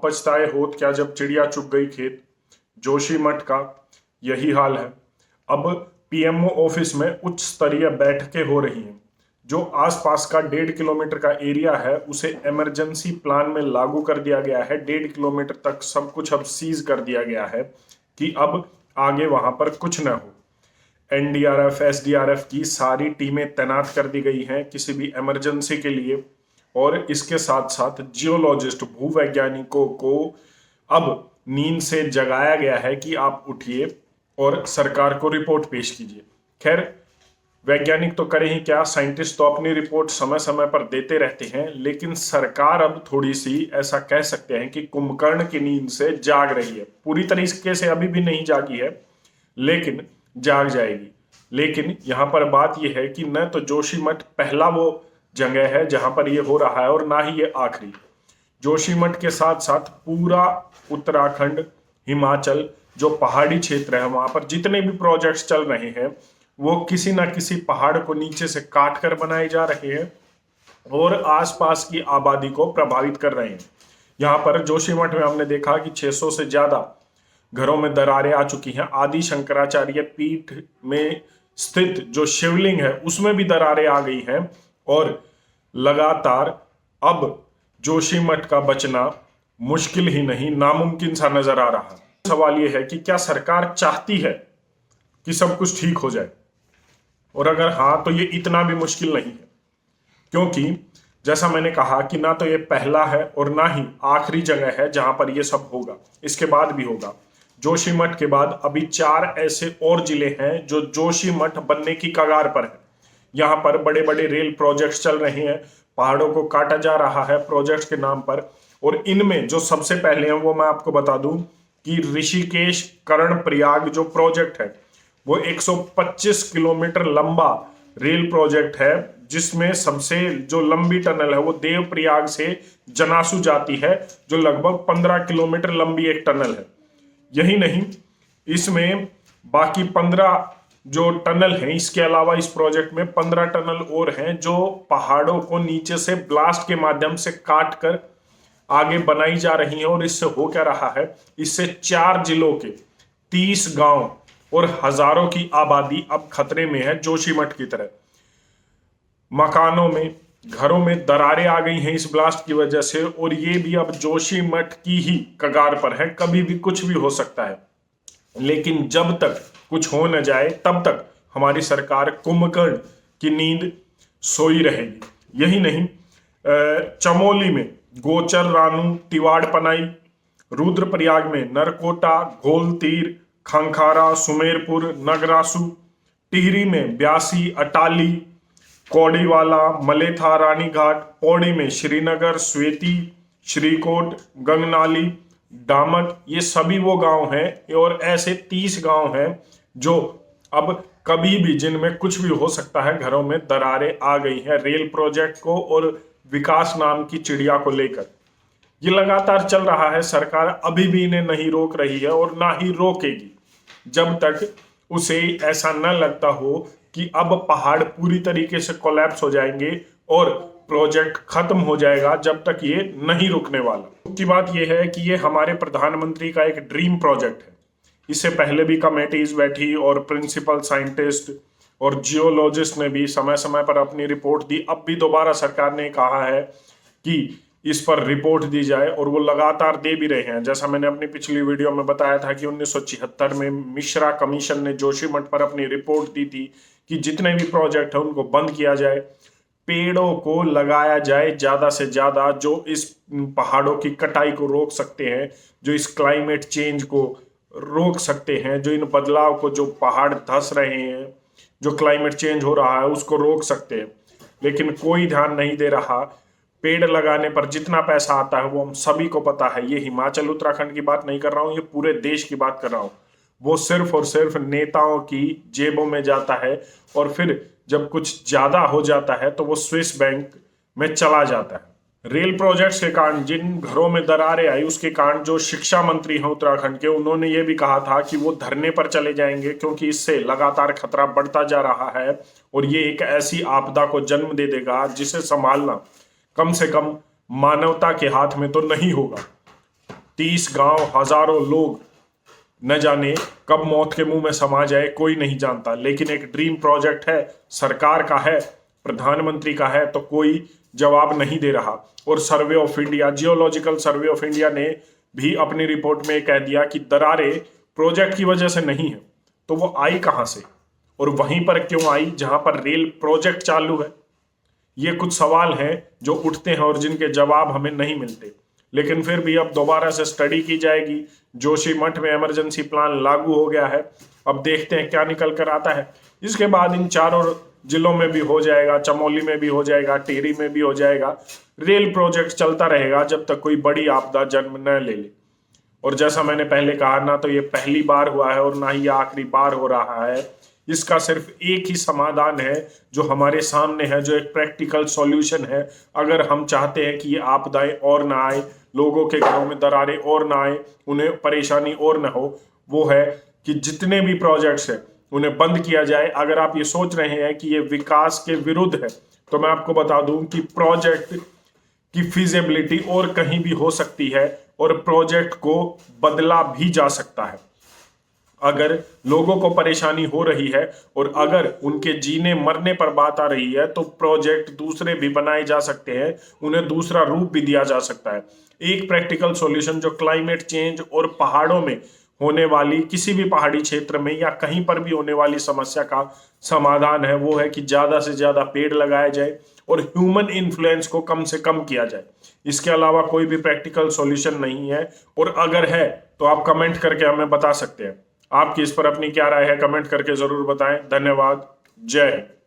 अब पछताए होत क्या जब चिड़िया चुग गई खेत। जोशीमठ का यही हाल है। अब पीएमओ ऑफिस में उच्च स्तरीय बैठकें हो रही हैं। जो आसपास का 1.5 किलोमीटर का एरिया है उसे इमरजेंसी प्लान में लागू कर दिया गया है। 1.5 किलोमीटर तक सब कुछ अब सीज कर दिया गया है कि अब आगे वहां पर कुछ न हो। एनडीआरएफ एसडीआरएफ की सारी टीमें तैनात कर दी गई हैं किसी भी इमरजेंसी के लिए। और इसके साथ साथ जियोलॉजिस्ट भूवैज्ञानिकों को अब नींद से जगाया गया है कि आप उठिए और सरकार को रिपोर्ट पेश कीजिए। खैर, वैज्ञानिक तो करें ही क्या, साइंटिस्ट तो अपनी रिपोर्ट समय समय पर देते रहते हैं, लेकिन सरकार अब थोड़ी सी ऐसा कह सकते हैं कि कुंभकर्ण की नींद से जाग रही है। पूरी तरीके से अभी भी नहीं जागी है, लेकिन जाग जाएगी। लेकिन यहां पर बात यह है कि न तो जोशीमठ पहला वो जगह है जहां पर ये हो रहा है और ना ही ये आखिरी। जोशीमठ के साथ साथ पूरा उत्तराखंड, हिमाचल, जो पहाड़ी क्षेत्र है, वहां पर जितने भी प्रोजेक्ट्स चल रहे हैं वो किसी ना किसी पहाड़ को नीचे से काट कर बनाए जा रहे हैं और आसपास की आबादी को प्रभावित कर रहे हैं। यहाँ पर जोशीमठ में हमने देखा कि 600 से ज्यादा घरों में दरारें आ चुकी हैं। आदि शंकराचार्य पीठ में स्थित जो शिवलिंग है उसमें भी दरारें आ गई हैं और लगातार अब जोशीमठ का बचना मुश्किल ही नहीं, नामुमकिन सा नजर आ रहा है। सवाल यह है कि क्या सरकार चाहती है कि सब कुछ ठीक हो जाए, और अगर हाँ तो ये इतना भी मुश्किल नहीं है, क्योंकि जैसा मैंने कहा कि ना तो ये पहला है और ना ही आखिरी जगह है जहां पर ये सब होगा, इसके बाद भी होगा। जोशीमठ के बाद अभी 4 ऐसे और जिले हैं जो जोशीमठ बनने की कगार पर है। यहाँ पर बड़े बड़े रेल प्रोजेक्ट्स चल रहे हैं, पहाड़ों को काटा जा रहा है प्रोजेक्ट्स के नाम पर। और इनमें जो सबसे पहले हैं वो मैं आपको बता दूं कि ऋषिकेश कर्णप्रयाग जो प्रोजेक्ट है वो 125 किलोमीटर लंबा रेल प्रोजेक्ट है, जिसमें सबसे जो लंबी टनल है वो देवप्रयाग से जनासू जाती है, जो लगभग 15 किलोमीटर लंबी एक टनल है। यही नहीं, इसमें बाकी 15 जो टनल हैं, इसके अलावा इस प्रोजेक्ट में 15 टनल और हैं जो पहाड़ों को नीचे से ब्लास्ट के माध्यम से काट कर आगे बनाई जा रही हैं। और इससे हो क्या रहा है, इससे 4 जिलों के 30 गांव और हजारों की आबादी अब खतरे में है। जोशीमठ की तरह मकानों में, घरों में दरारें आ गई हैं इस ब्लास्ट की वजह से, और ये भी अब जोशीमठ की ही कगार पर है, कभी भी कुछ भी हो सकता है। लेकिन जब तक कुछ हो न जाए तब तक हमारी सरकार कुंभकर्ण की नींद सोई रहेगी। यही नहीं, चमोली में गोचर रानू, तिवाड़ पनाई, रुद्रप्रयाग में नरकोटा, घोलतीर, खंखारा, सुमेरपुर, नगरासू, टिहरी में ब्यासी, अटाली, कौड़ीवाला, मलेथा, रानीघाट, पौड़ी में श्रीनगर, स्वेती, श्रीकोट, गंगनाली, डामक, ये सभी वो गांव हैं और ऐसे 30 गांव हैं जो अब कभी भी, जिनमें कुछ भी हो सकता है। घरों में दरारें आ गई हैं रेल प्रोजेक्ट को और विकास नाम की चिड़िया को लेकर। ये लगातार चल रहा है, सरकार अभी भी इन्हें नहीं रोक रही है और ना ही रोकेगी जब तक उसे ऐसा न लगता हो कि अब पहाड़ पूरी तरीके से कोलैप्स हो जाएंगे और प्रोजेक्ट खत्म हो जाएगा, जब तक ये नहीं रुकने वाला। की बात यह है कि ये हमारे प्रधानमंत्री का एक ड्रीम प्रोजेक्ट है। इससे पहले भी कमेटीज बैठी और प्रिंसिपल साइंटिस्ट और जियोलॉजिस्ट ने भी समय समय पर अपनी रिपोर्ट दी। अब भी दोबारा सरकार ने कहा है कि इस पर रिपोर्ट दी जाए और वो लगातार दे भी रहे हैं। जैसा मैंने अपनी पिछली वीडियो में बताया था कि 1976 में मिश्रा कमीशन ने जोशीमठ पर अपनी रिपोर्ट दी थी कि जितने भी प्रोजेक्ट है उनको बंद किया जाए, पेड़ों को लगाया जाए ज्यादा से ज्यादा, जो इस पहाड़ों की कटाई को रोक सकते हैं, जो इस क्लाइमेट चेंज को रोक सकते हैं, जो इन बदलाव को, जो पहाड़ धंस रहे हैं, जो क्लाइमेट चेंज हो रहा है उसको रोक सकते हैं। लेकिन कोई ध्यान नहीं दे रहा। पेड़ लगाने पर जितना पैसा आता है वो हम सभी को पता है। ये हिमाचल उत्तराखंड की बात नहीं कर रहा हूँ, ये पूरे देश की बात कर रहा हूँ। वो सिर्फ और सिर्फ नेताओं की जेबों में जाता है और फिर जब कुछ ज्यादा हो जाता है तो वो स्विस बैंक में चला जाता है। रेल प्रोजेक्ट्स के कारण जिन घरों में दरारें आई, उसके कारण जो शिक्षा मंत्री हैं उत्तराखंड के, उन्होंने ये भी कहा था कि वो धरने पर चले जाएंगे क्योंकि इससे लगातार खतरा बढ़ता जा रहा है और ये एक ऐसी आपदा को जन्म दे देगा जिसे संभालना कम से कम मानवता के हाथ में तो नहीं होगा। 30 गांव, हजारों लोग, न जाने कब मौत के मुंह में समा जाए, कोई नहीं जानता। लेकिन एक ड्रीम प्रोजेक्ट है, सरकार का है, प्रधानमंत्री का है, तो कोई जवाब नहीं दे रहा। और survey of India, geological survey of India ने भी अपनी रिपोर्ट में कह दिया कि दरारें प्रोजेक्ट की वजह से नहीं है, तो वो आई कहां से और वहीं पर क्यों आई जहां पर रेल प्रोजेक्ट चालू है। ये कुछ सवाल हैं जो उठते हैं और जिनके जवाब हमें नहीं मिलते। लेकिन फिर भी अब दोबारा से स्टडी की जाएगी। जोशीमठ में इमरजेंसी प्लान लागू हो गया है, अब देखते हैं क्या निकल कर आता है। इसके बाद इन चारों जिलों में भी हो जाएगा, चमोली में भी हो जाएगा, टिहरी में भी हो जाएगा। रेल प्रोजेक्ट चलता रहेगा जब तक कोई बड़ी आपदा जन्म न ले ले। और जैसा मैंने पहले कहा, ना तो ये पहली बार हुआ है और ना ही ये आखिरी बार हो रहा है। इसका सिर्फ एक ही समाधान है जो हमारे सामने है, जो एक प्रैक्टिकल सॉल्यूशन है। अगर हम चाहते हैं कि ये आपदाएं और ना आए, लोगों के घरों में दरारें और ना आए, उन्हें परेशानी और ना हो, वो है कि जितने भी प्रोजेक्ट्स हैं उन्हें बंद किया जाए। अगर आप ये सोच रहे हैं कि ये विकास के विरुद्ध है, तो मैं आपको बता दूं कि प्रोजेक्ट की फिजिबिलिटी और कहीं भी हो सकती है और प्रोजेक्ट को बदला भी जा सकता है। अगर लोगों को परेशानी हो रही है और अगर उनके जीने मरने पर बात आ रही है, तो प्रोजेक्ट दूसरे भी बनाए जा सकते हैं, उन्हें दूसरा रूप भी दिया जा सकता है। एक प्रैक्टिकल सॉल्यूशन जो क्लाइमेट चेंज और पहाड़ों में होने वाली, किसी भी पहाड़ी क्षेत्र में या कहीं पर भी होने वाली समस्या का समाधान है, वो है कि ज्यादा से ज्यादा पेड़ लगाए जाए और ह्यूमन इन्फ्लुएंस को कम से कम किया जाए। इसके अलावा कोई भी प्रैक्टिकल सॉल्यूशन नहीं है। और अगर है तो आप कमेंट करके हमें बता सकते हैं। आपकी इस पर अपनी क्या राय है, कमेंट करके जरूर बताएं। धन्यवाद। जय हिंद।